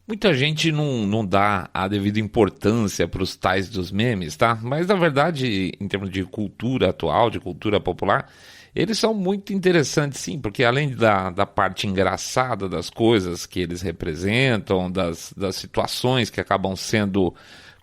Muita gente não dá a devida importância para os tais dos memes, tá? Mas, na verdade, em termos de cultura atual, de cultura popular, eles são muito interessantes, sim, porque além da parte engraçada das coisas que eles representam, das situações que acabam sendo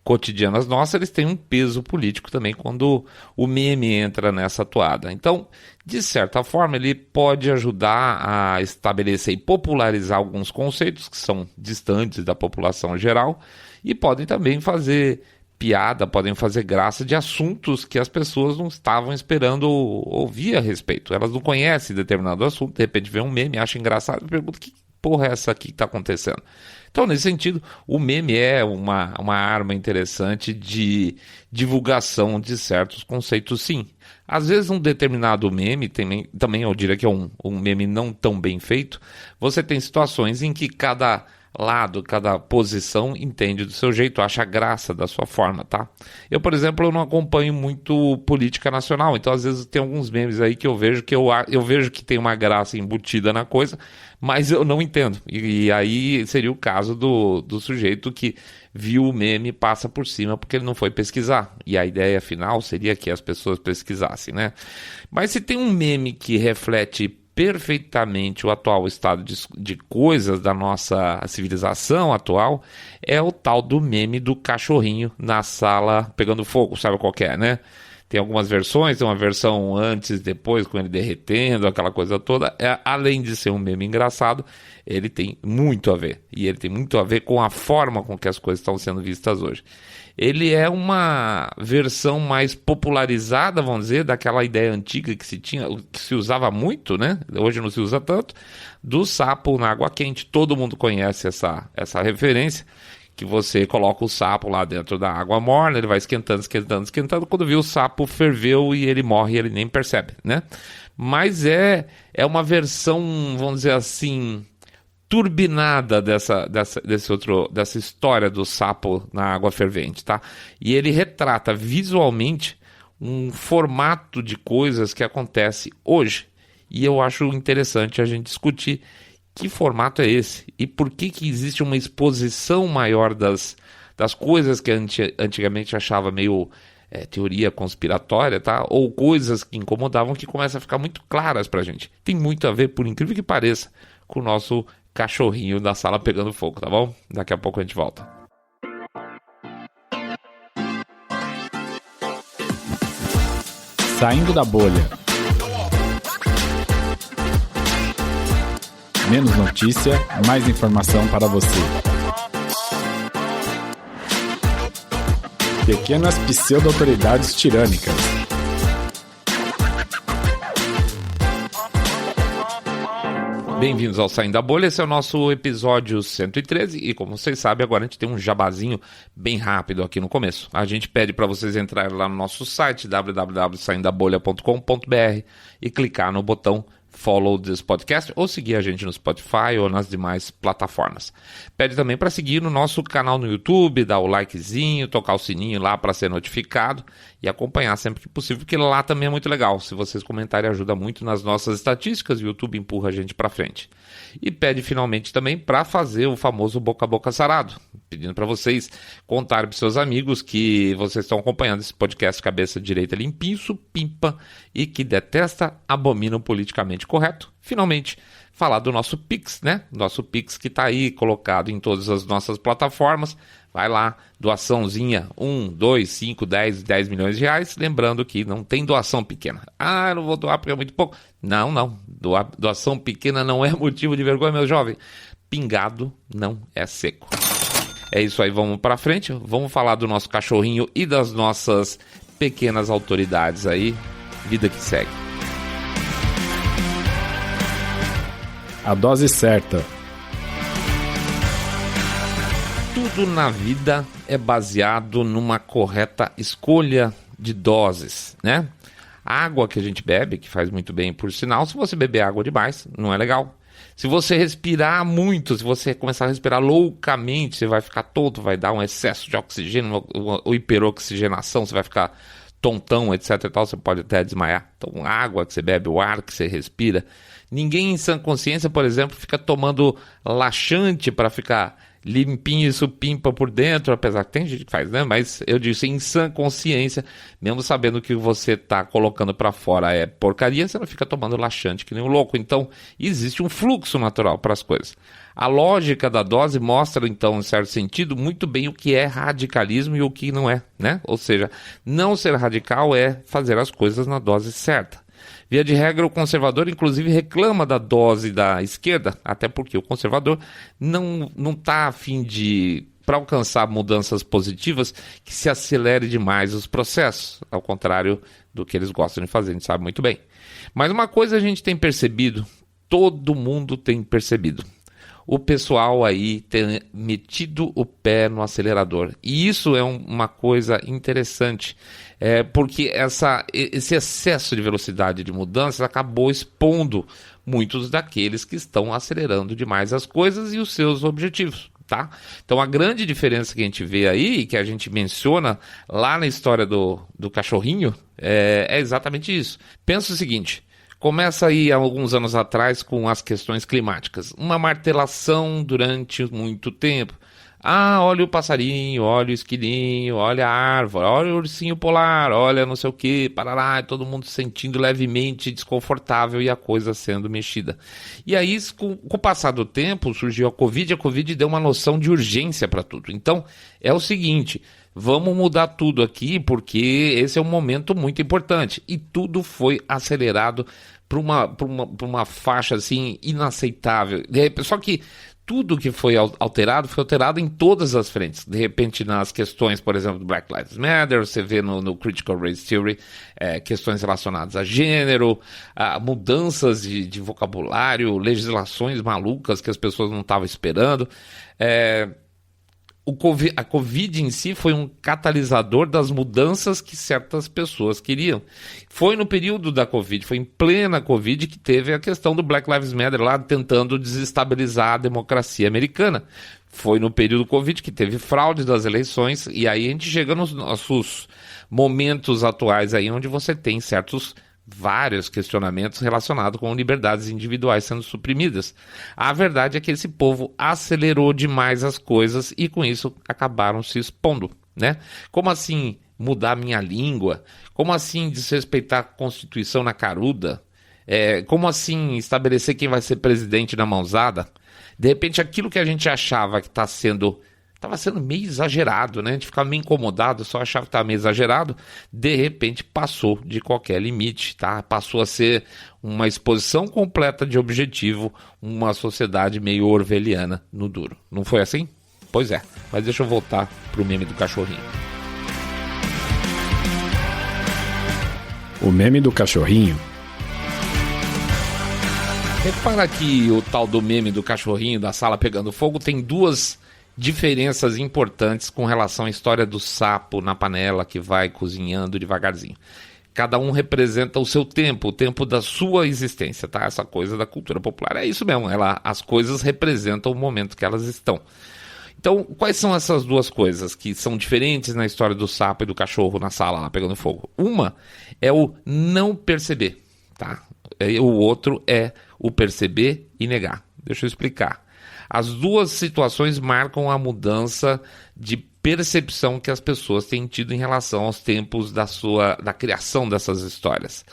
cotidianas nossas, eles têm um peso político também quando o meme entra nessa toada. Então, de certa forma, ele pode ajudar a estabelecer e popularizar alguns conceitos que são distantes da população geral e podem também fazer piada, podem fazer graça de assuntos que as pessoas não estavam esperando ouvir a respeito. Elas não conhecem determinado assunto, de repente vê um meme, acha engraçado e pergunta: que porra é essa aqui que está acontecendo? Então, nesse sentido, o meme é uma arma interessante de divulgação de certos conceitos, sim. Às vezes, um determinado meme, também eu diria que é um meme não tão bem feito, você tem situações em que cada lado, cada posição entende do seu jeito, acha graça da sua forma, tá? Eu, por exemplo, eu não acompanho muito política nacional, então às vezes tem alguns memes aí que eu vejo eu vejo que tem uma graça embutida na coisa, mas eu não entendo. E aí seria o caso do sujeito que viu o meme e passa por cima porque ele não foi pesquisar. E a ideia final seria que as pessoas pesquisassem, né? Mas se tem um meme que reflete perfeitamente o atual estado de coisas da nossa civilização atual, é o tal do meme do cachorrinho na sala pegando fogo, sabe qual que é, né? Tem algumas versões, tem uma versão antes, depois, com ele derretendo, aquela coisa toda. Além de ser um meme engraçado, ele tem muito a ver. E ele tem muito a ver com a forma com que as coisas estão sendo vistas hoje. Ele é uma versão mais popularizada, vamos dizer, daquela ideia antiga que se usava muito, né? Hoje não se usa tanto, do sapo na água quente. Todo mundo conhece essa referência, que você coloca o sapo lá dentro da água morna, ele vai esquentando, esquentando, esquentando. Quando viu, o sapo ferveu e ele morre e ele nem percebe, né? Mas é uma versão, vamos dizer assim, turbinada dessa história do sapo na água fervente, tá? E ele retrata visualmente um formato de coisas que acontece hoje. E eu acho interessante a gente discutir que formato é esse e por que existe uma exposição maior das coisas que antigamente achava meio teoria conspiratória, tá? Ou coisas que incomodavam, que começam a ficar muito claras pra gente. Tem muito a ver, por incrível que pareça, com o nosso cachorrinho da sala pegando fogo, tá bom? Daqui a pouco a gente volta. Saindo da bolha. Menos notícia, mais informação para você. Pequenas pseudo-autoridades tirânicas. Bem-vindos ao Saindo da Bolha, esse é o nosso episódio 113 e, como vocês sabem, agora a gente tem um jabazinho bem rápido aqui no começo. A gente pede para vocês entrarem lá no nosso site www.saindabolha.com.br e clicar no botão follow this podcast ou seguir a gente no Spotify ou nas demais plataformas. Pede também para seguir no nosso canal no YouTube, dar o likezinho, tocar o sininho lá para ser notificado e acompanhar sempre que possível, porque lá também é muito legal. Se vocês comentarem, ajuda muito nas nossas estatísticas, o YouTube empurra a gente para frente. E pede finalmente também para fazer o famoso boca a boca sarado, pedindo para vocês contarem para seus amigos que vocês estão acompanhando esse podcast cabeça direita limpinho, supimpa e que detesta, abomina o politicamente correto. Finalmente, falar do nosso Pix, né? Nosso Pix que está aí colocado em todas as nossas plataformas. Vai lá, doaçãozinha, 1, 2, 5, 10 milhões de reais. Lembrando que não tem doação pequena. Ah, eu não vou doar porque é muito pouco. Não. Doação pequena não é motivo de vergonha, meu jovem. Pingado não é seco. É isso aí, vamos pra frente. Vamos falar do nosso cachorrinho e das nossas pequenas autoridades aí. Vida que segue. A dose certa. Tudo na vida é baseado numa correta escolha de doses, né? A água que a gente bebe, que faz muito bem por sinal, se você beber água demais, não é legal. Se você respirar muito, se você começar a respirar loucamente, você vai ficar tonto, vai dar um excesso de oxigênio, ou hiperoxigenação, você vai ficar tontão, etc e tal, você pode até desmaiar. Então, a água que você bebe, o ar que você respira. Ninguém em sã consciência, por exemplo, fica tomando laxante para ficar limpinho e supimpa por dentro, apesar que tem gente que faz, né? Mas eu disse em sã consciência, mesmo sabendo que o que você está colocando para fora é porcaria, você não fica tomando laxante que nem um louco. Então, existe um fluxo natural para as coisas. A lógica da dose mostra, então, em certo sentido, muito bem o que é radicalismo e o que não é, né? Ou seja, não ser radical é fazer as coisas na dose certa. Via de regra, o conservador, inclusive, reclama da dose da esquerda, até porque o conservador não está a fim de, para alcançar mudanças positivas, que se acelere demais os processos, ao contrário do que eles gostam de fazer, a gente sabe muito bem. Mas uma coisa a gente tem percebido, todo mundo tem percebido, o pessoal aí tem metido o pé no acelerador. E isso é uma coisa interessante, porque esse excesso de velocidade de mudanças acabou expondo muitos daqueles que estão acelerando demais as coisas e os seus objetivos. Tá? Então a grande diferença que a gente vê aí, que a gente menciona lá na história do cachorrinho, é exatamente isso. Pensa o seguinte: começa aí há alguns anos atrás com as questões climáticas. Uma martelação durante muito tempo. Olha o passarinho, olha o esquilinho, olha a árvore, olha o ursinho polar, olha não sei o que, parará, todo mundo se sentindo levemente desconfortável e a coisa sendo mexida. E aí, com o passar do tempo, surgiu a Covid deu uma noção de urgência para tudo. Então, é o seguinte: vamos mudar tudo aqui porque esse é um momento muito importante. E tudo foi acelerado para uma faixa assim inaceitável. Só que tudo que foi alterado em todas as frentes. De repente, nas questões, por exemplo, do Black Lives Matter, você vê no Critical Race Theory questões relacionadas a gênero, mudanças de vocabulário, legislações malucas que as pessoas não estavam esperando. A Covid em si foi um catalisador das mudanças que certas pessoas queriam. Foi no período da Covid, foi em plena Covid que teve a questão do Black Lives Matter lá tentando desestabilizar a democracia americana. Foi no período Covid que teve fraude das eleições e aí a gente chega nos nossos momentos atuais aí onde você tem vários questionamentos relacionados com liberdades individuais sendo suprimidas. A verdade é que esse povo acelerou demais as coisas e com isso acabaram se expondo, né? Como assim mudar minha língua? Como assim desrespeitar a Constituição na caruda? Como assim estabelecer quem vai ser presidente na mãozada? De repente aquilo que a gente achava que estava sendo meio exagerado, né? A gente ficava meio incomodado, só achava que estava meio exagerado, de repente passou de qualquer limite, tá? Passou a ser uma exposição completa de objetivo, uma sociedade meio orwelliana no duro. Não foi assim? Pois é, mas deixa eu voltar pro meme do cachorrinho. O meme do cachorrinho. Repara que o tal do meme do cachorrinho da sala pegando fogo tem duas diferenças importantes com relação à história do sapo na panela que vai cozinhando devagarzinho. Cada um representa o seu tempo, o tempo da sua existência, tá? Essa coisa da cultura popular é isso mesmo, as coisas representam o momento que elas estão. Então, quais são essas duas coisas que são diferentes na história do sapo e do cachorro na sala lá pegando fogo? Uma é o não perceber, tá? O outro é o perceber e negar. Deixa eu explicar. As duas situações marcam a mudança de percepção que as pessoas têm tido em relação aos tempos da criação dessas histórias.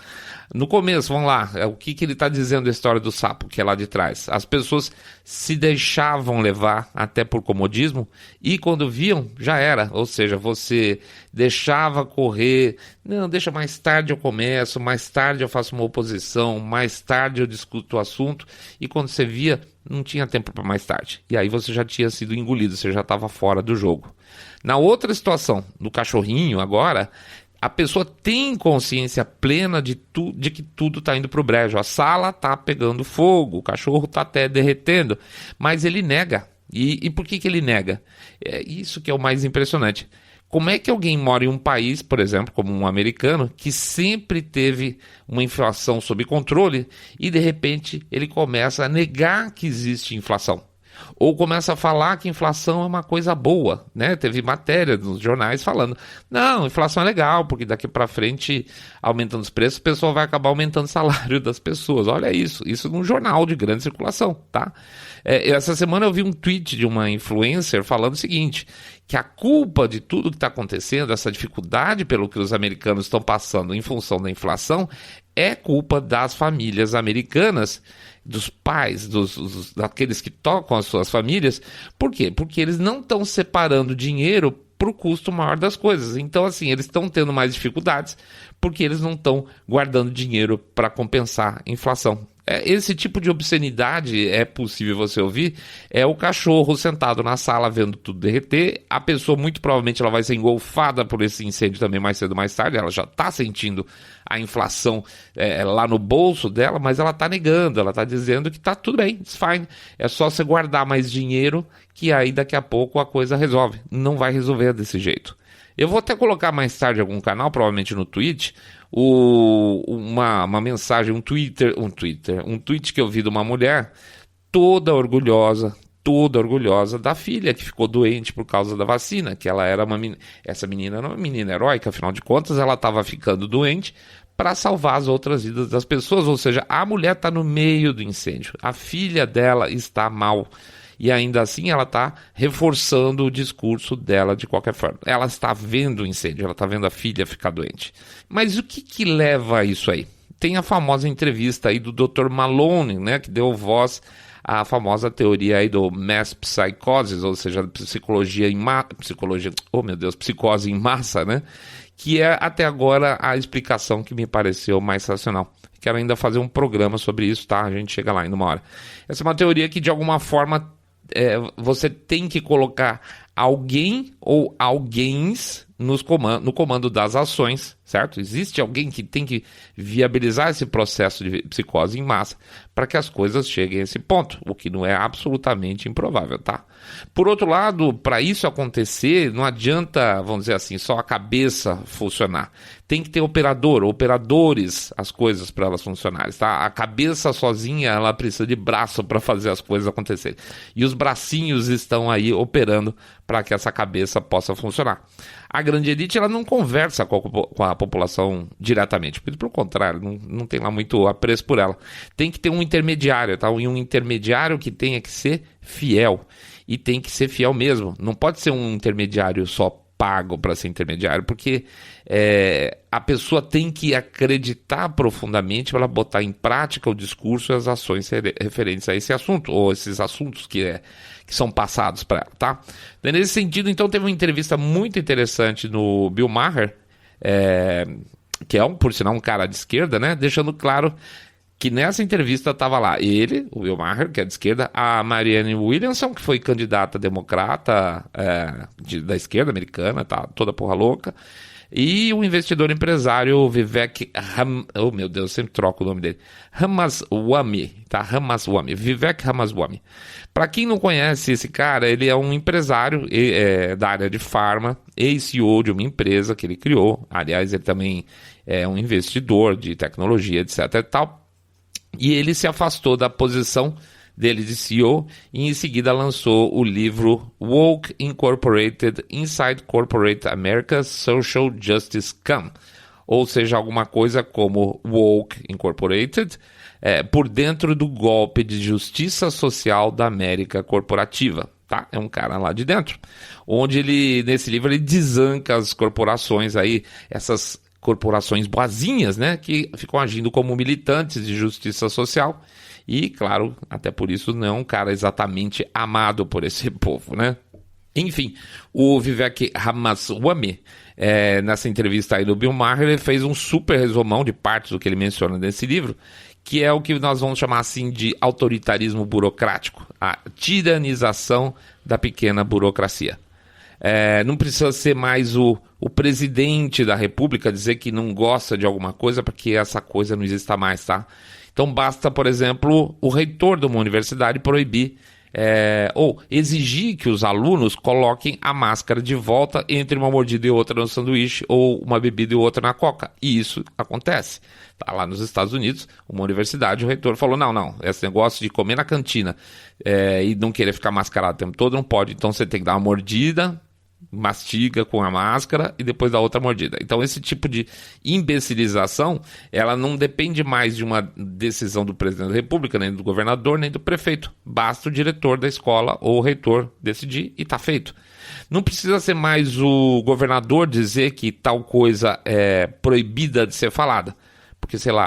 No começo, vamos lá, o que ele está dizendo da história do sapo, que é lá de trás? As pessoas se deixavam levar até por comodismo e quando viam, já era. Ou seja, você deixava correr, não, deixa mais tarde eu começo, mais tarde eu faço uma oposição, mais tarde eu discuto o assunto e quando você via, não tinha tempo para mais tarde. E aí você já tinha sido engolido, você já estava fora do jogo. Na outra situação, do cachorrinho agora, a pessoa tem consciência plena de que tudo está indo para o brejo. A sala está pegando fogo, o cachorro está até derretendo, mas ele nega. E por que ele nega? É isso que é o mais impressionante. Como é que alguém mora em um país, por exemplo, como um americano, que sempre teve uma inflação sob controle e, de repente, ele começa a negar que existe inflação? Ou começa a falar que inflação é uma coisa boa, né? Teve matéria nos jornais falando, não, inflação é legal, porque daqui para frente, aumentando os preços, o pessoal vai acabar aumentando o salário das pessoas. Olha isso num jornal de grande circulação, tá? Essa semana eu vi um tweet de uma influencer falando o seguinte, que a culpa de tudo que está acontecendo, essa dificuldade pelo que os americanos estão passando em função da inflação, é culpa das famílias americanas, dos pais, daqueles que tocam as suas famílias. Por quê? Porque eles não estão separando dinheiro para o custo maior das coisas. Então, assim, eles estão tendo mais dificuldades porque eles não estão guardando dinheiro para compensar a inflação. Esse tipo de obscenidade é possível você ouvir, é o cachorro sentado na sala vendo tudo derreter, a pessoa muito provavelmente ela vai ser engolfada por esse incêndio também mais cedo ou mais tarde, ela já está sentindo a inflação lá no bolso dela, mas ela está negando, ela está dizendo que está tudo bem, it's fine, é só você guardar mais dinheiro que aí daqui a pouco a coisa resolve, não vai resolver desse jeito. Eu vou até colocar mais tarde em algum canal, provavelmente no Twitch, uma mensagem, um tweet que eu vi de uma mulher toda orgulhosa da filha que ficou doente por causa da vacina, que ela era essa menina era uma menina heróica, afinal de contas ela estava ficando doente para salvar as outras vidas das pessoas, ou seja, a mulher está no meio do incêndio, a filha dela está mal. E ainda assim ela está reforçando o discurso dela de qualquer forma. Ela está vendo o incêndio, ela está vendo a filha ficar doente. Mas o que leva a isso aí? Tem a famosa entrevista aí do Dr. Malone, né, que deu voz à famosa teoria aí do mass psychosis, ou seja, psicose em massa, né? Que é até agora a explicação que me pareceu mais racional. Quero ainda fazer um programa sobre isso, tá? A gente chega lá em uma hora. Essa é uma teoria que de alguma forma você tem que colocar alguém ou alguéns no comando das ações, certo? Existe alguém que tem que viabilizar esse processo de psicose em massa para que as coisas cheguem a esse ponto, o que não é absolutamente improvável, tá? Por outro lado, para isso acontecer, não adianta, vamos dizer assim, só a cabeça funcionar. Tem que ter operadores, as coisas para elas funcionarem, tá? A cabeça sozinha, ela precisa de braço para fazer as coisas acontecerem. E os bracinhos estão aí operando para que essa cabeça possa funcionar. A grande elite, ela não conversa com a população diretamente, pelo contrário, não tem lá muito apreço por ela. Tem que ter um intermediário, tá? E um intermediário que tenha que ser fiel, e tem que ser fiel mesmo. Não pode ser um intermediário só pago para ser intermediário, porque a pessoa tem que acreditar profundamente para ela botar em prática o discurso e as ações referentes a esse assunto, ou esses assuntos que são passados para ela, tá? Nesse sentido, então, teve uma entrevista muito interessante no Bill Maher, que é, por sinal, um cara de esquerda, né? Deixando claro que nessa entrevista estava lá ele, o Bill Maher, que é de esquerda, a Marianne Williamson, que foi candidata democrata da esquerda americana, tá toda porra louca, e o investidor empresário Vivek oh meu Deus, sempre troco o nome dele, Ramaswamy, tá? Vivek Ramaswamy. Para quem não conhece esse cara, ele é um empresário da área de farma, ex-CEO de uma empresa que ele criou, aliás, ele também é um investidor de tecnologia, etc e tal. E ele se afastou da posição dele de CEO e em seguida lançou o livro Woke Incorporated Inside Corporate America's Social Justice Scam, ou seja, alguma coisa como Woke Incorporated, por dentro do golpe de justiça social da América corporativa. Tá? É um cara lá de dentro, onde nesse livro ele desanca as corporações aí, essas corporações boazinhas, né, que ficam agindo como militantes de justiça social e, claro, até por isso não é um cara exatamente amado por esse povo, né? Enfim, o Vivek Ramaswamy, nessa entrevista aí do Bill Maher, ele fez um super resumão de partes do que ele menciona nesse livro, que é o que nós vamos chamar assim de autoritarismo burocrático, a tiranização da pequena burocracia. Não precisa ser mais o presidente da república dizer que não gosta de alguma coisa para que essa coisa não exista mais, tá? Então basta, por exemplo, o reitor de uma universidade proibir Ou exigir que os alunos coloquem a máscara de volta entre uma mordida e outra no sanduíche ou uma bebida e outra na coca. E isso acontece. Tá lá nos Estados Unidos, uma universidade, o reitor falou, não, esse negócio de comer na cantina e não querer ficar mascarado o tempo todo não pode. Então você tem que dar uma mordida, mastiga com a máscara e depois dá outra mordida. Então esse tipo de imbecilização, ela não depende mais de uma decisão do presidente da República, nem do governador, nem do prefeito. Basta o diretor da escola ou o reitor decidir e tá feito. Não precisa ser mais o governador dizer que tal coisa é proibida de ser falada.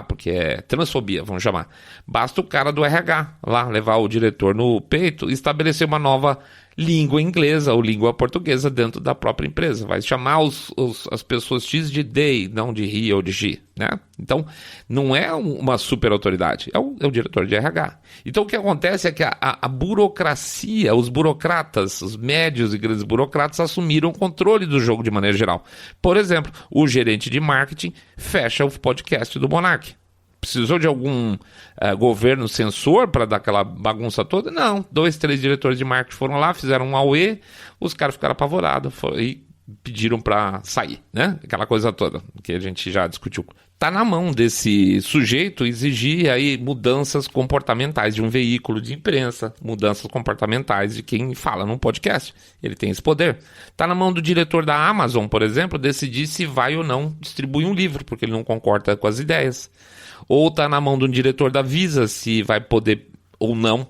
Porque é transfobia, vamos chamar. Basta o cara do RH lá levar o diretor no peito e estabelecer uma nova língua inglesa ou língua portuguesa dentro da própria empresa. Vai chamar as pessoas X de they, não de he ou de she, né? Então, não é uma super autoridade, é o diretor de RH. Então, o que acontece é que a burocracia, os burocratas, os médios e grandes burocratas assumiram o controle do jogo de maneira geral. Por exemplo, o gerente de marketing fecha o podcast do Monark. Precisou de algum governo censor para dar aquela bagunça toda? Não. 2, 3 diretores de marketing foram lá, fizeram um auê, os caras ficaram apavorados e pediram para sair, né? Aquela coisa toda que a gente já discutiu. Tá na mão desse sujeito exigir aí mudanças comportamentais de um veículo de imprensa, mudanças comportamentais de quem fala num podcast. Ele tem esse poder. Tá na mão do diretor da Amazon, por exemplo, decidir se vai ou não distribuir um livro, porque ele não concorda com as ideias. Ou está na mão de um diretor da Visa, se vai poder ou não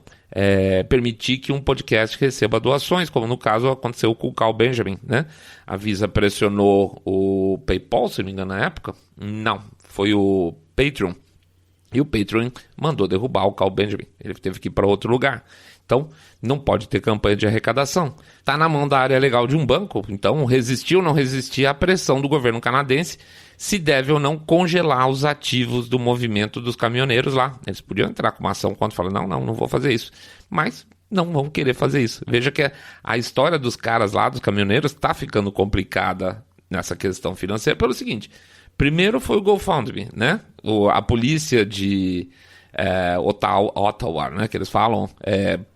permitir que um podcast receba doações, como no caso aconteceu com o Carl Benjamin, né? A Visa pressionou o PayPal, se não me engano, na época. Não, foi o Patreon. E o Patreon mandou derrubar o Carl Benjamin. Ele teve que ir para outro lugar. Então, não pode ter campanha de arrecadação. Está na mão da área legal de um banco. Então, resistir ou não resistir à pressão do governo canadense se deve ou não congelar os ativos do movimento dos caminhoneiros lá. Eles podiam entrar com uma ação quando falam, não vou fazer isso. Mas não vão querer fazer isso. Veja que a história dos caras lá, dos caminhoneiros, está ficando complicada nessa questão financeira pelo seguinte. Primeiro foi o GoFundMe, né? A polícia de Ottawa, né, que eles falam,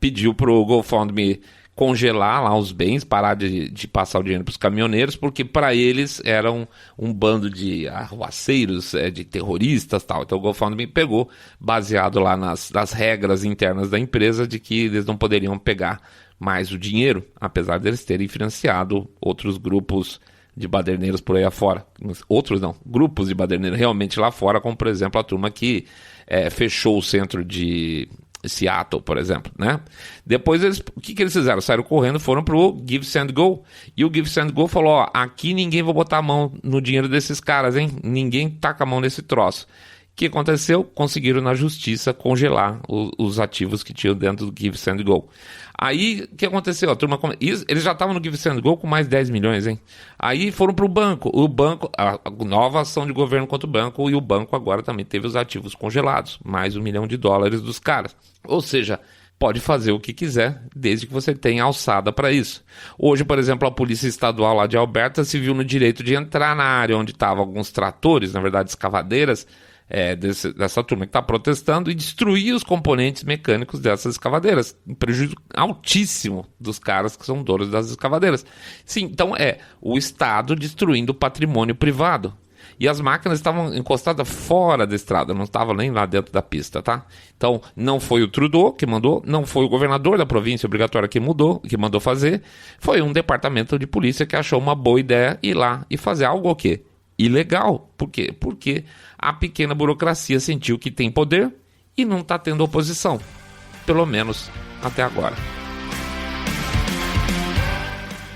pediu para o GoFundMe congelar lá os bens, parar de passar o dinheiro para os caminhoneiros, porque para eles eram um bando de arruaceiros, de terroristas e tal. Então o GoFundMe pegou, baseado lá nas regras internas da empresa, de que eles não poderiam pegar mais o dinheiro, apesar deles terem financiado outros grupos de baderneiros por aí afora. Outros não, grupos de baderneiros realmente lá fora, como por exemplo a turma que fechou o centro de Seattle, por exemplo, né? Depois o que eles fizeram? Saíram correndo, foram pro Give Send Go, e o Give Send Go falou, aqui ninguém vai botar a mão no dinheiro desses caras, hein? Ninguém taca a mão nesse troço. O que aconteceu? Conseguiram na justiça congelar os ativos que tinham dentro do Give Send Go. Aí, o que aconteceu? A turma eles já estavam no Give Send Go com mais 10 milhões, hein? Aí foram para o banco. A nova ação de governo contra o banco, e o banco agora também teve os ativos congelados. Mais $1 milhão dos caras. Ou seja, pode fazer o que quiser, desde que você tenha alçada para isso. Hoje, por exemplo, a Polícia Estadual lá de Alberta se viu no direito de entrar na área onde estavam alguns tratores, na verdade escavadeiras, dessa turma que está protestando, e destruir os componentes mecânicos dessas escavadeiras, um prejuízo altíssimo dos caras que são donos das escavadeiras. Sim, então o Estado destruindo o patrimônio privado. E as máquinas estavam encostadas fora da estrada, não estavam nem lá dentro da pista, tá? Então, não foi o Trudeau que mandou, não foi o governador da província obrigatória que mandou fazer, foi um departamento de polícia que achou uma boa ideia ir lá e fazer algo o quê? Ilegal. Por quê? Porque a pequena burocracia sentiu que tem poder e não está tendo oposição. Pelo menos até agora.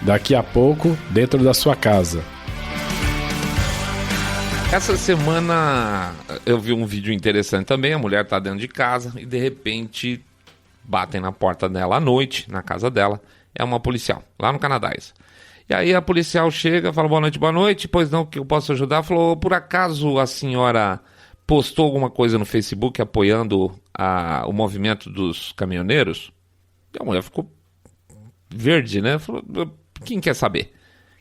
Daqui a pouco, dentro da sua casa. Essa semana eu vi um vídeo interessante também. A mulher está dentro de casa e de repente batem na porta dela à noite, na casa dela. É uma policial, lá no Canadá. E aí a policial chega, fala boa noite, pois não, que eu posso ajudar? Falou, por acaso a senhora postou alguma coisa no Facebook apoiando o movimento dos caminhoneiros? E a mulher ficou verde, né? Falou, quem quer saber?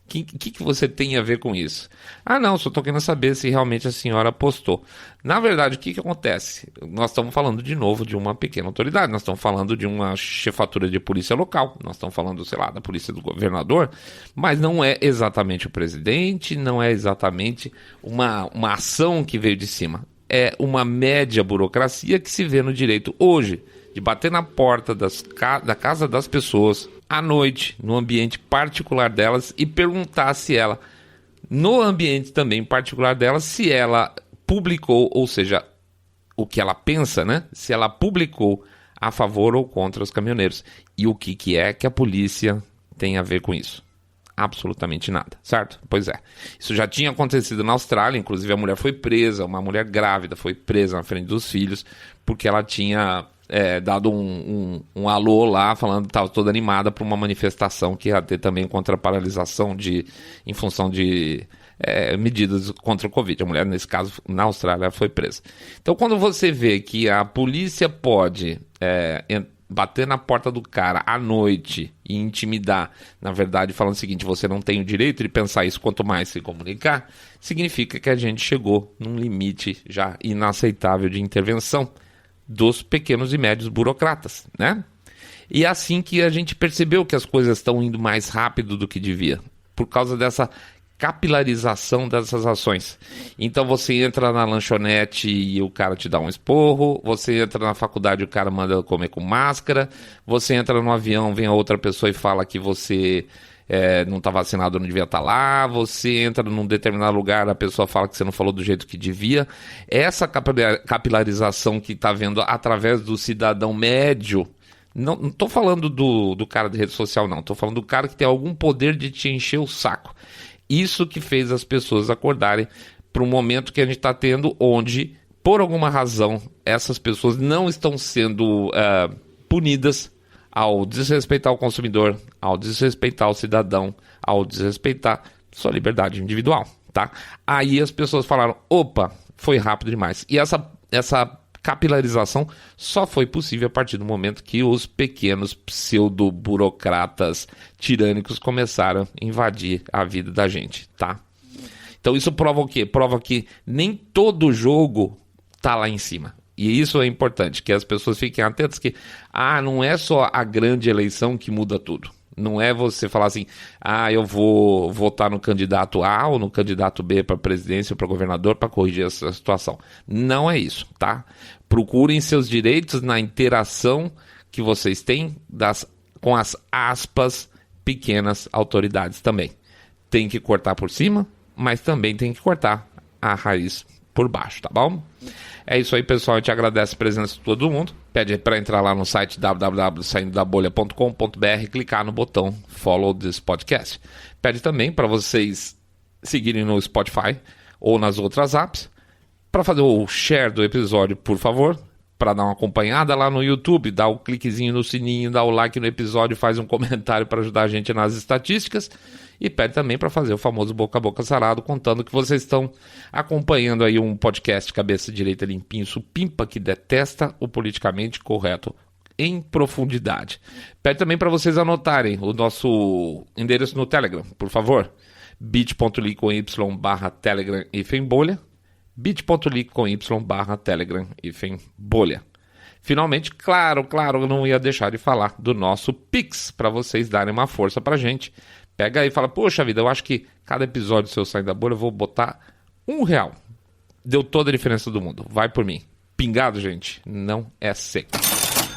que você tem a ver com isso? Ah, não, só estou querendo saber se realmente a senhora postou. Na verdade, o que acontece? Nós estamos falando de novo de uma pequena autoridade, nós estamos falando de uma chefatura de polícia local, nós estamos falando, sei lá, da polícia do governador, mas não é exatamente o presidente, não é exatamente uma ação que veio de cima. É uma média burocracia que se vê no direito hoje, de bater na porta da casa das pessoas à noite, no ambiente particular delas, e perguntar se ela, no ambiente também particular delas, se ela publicou, ou seja, o que ela pensa, né? Se ela publicou a favor ou contra os caminhoneiros. E o que é que a polícia tem a ver com isso? Absolutamente nada, certo? Pois é. Isso já tinha acontecido na Austrália, inclusive a mulher foi presa, uma mulher grávida foi presa na frente dos filhos, porque ela tinha dado um alô lá, falando que estava toda animada para uma manifestação que ia ter também contra a paralisação em função de medidas contra o Covid. A mulher, nesse caso, na Austrália, foi presa. Então, quando você vê que a polícia pode bater na porta do cara à noite e intimidar, na verdade, falando o seguinte: você não tem o direito de pensar isso, quanto mais se comunicar, significa que a gente chegou num limite já inaceitável de intervenção dos pequenos e médios burocratas, né? E é assim que a gente percebeu que as coisas estão indo mais rápido do que devia, por causa dessa capilarização dessas ações. Então você entra na lanchonete e o cara te dá um esporro, você entra na faculdade e o cara manda comer com máscara, você entra no avião, vem a outra pessoa e fala que você não está vacinado, não devia estar lá, você entra num determinado lugar, a pessoa fala que você não falou do jeito que devia. Essa capilarização que está vendo através do cidadão médio, não estou falando do cara de rede social, não, estou falando do cara que tem algum poder de te encher o saco. Isso que fez as pessoas acordarem para um momento que a gente está tendo, onde, por alguma razão, essas pessoas não estão sendo punidas ao desrespeitar o consumidor, ao desrespeitar o cidadão, ao desrespeitar sua liberdade individual, tá? Aí as pessoas falaram: opa, foi rápido demais. E essa capilarização só foi possível a partir do momento que os pequenos pseudo-burocratas tirânicos começaram a invadir a vida da gente, tá? Então isso prova o quê? Prova que nem todo jogo tá lá em cima. E isso é importante, que as pessoas fiquem atentas que não é só a grande eleição que muda tudo. Não é você falar assim: eu vou votar no candidato A ou no candidato B para presidência ou para governador para corrigir essa situação. Não é isso, tá? Procurem seus direitos na interação que vocês têm com as aspas pequenas autoridades também. Tem que cortar por cima, mas também tem que cortar a raiz por baixo, tá bom? É isso aí, pessoal. A gente agradece a presença de todo mundo. Pede para entrar lá no site www.saindodabolha.com.br, clicar no botão Follow this podcast. Pede também para vocês seguirem no Spotify ou nas outras apps. Para fazer o share do episódio, por favor. Para dar uma acompanhada lá no YouTube, dá o cliquezinho no sininho, dá o like no episódio, faz um comentário para ajudar a gente nas estatísticas. E pede também para fazer o famoso boca a boca sarado, contando que vocês estão acompanhando aí um podcast cabeça direita limpinho, supimpa, que detesta o politicamente correto em profundidade. Pede também para vocês anotarem o nosso endereço no Telegram, por favor. bit.ly/telegram-bolha, bit.ly/telegram-bolha. Finalmente, claro, eu não ia deixar de falar do nosso Pix, para vocês darem uma força pra gente. Pega aí e fala: poxa vida, eu acho que cada episódio se eu sair da bolha eu vou botar R$1. Deu toda a diferença do mundo. Vai por mim. Pingado, gente, não é seco.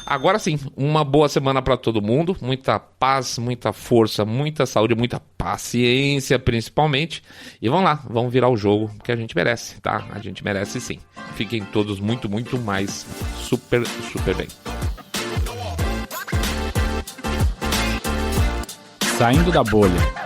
Agora sim, uma boa semana para todo mundo. Muita paz, muita força, muita saúde, muita paciência principalmente. E vamos lá, vamos virar o jogo que a gente merece, tá? A gente merece sim. Fiquem todos muito, muito mais super, super bem. Saindo da bolha.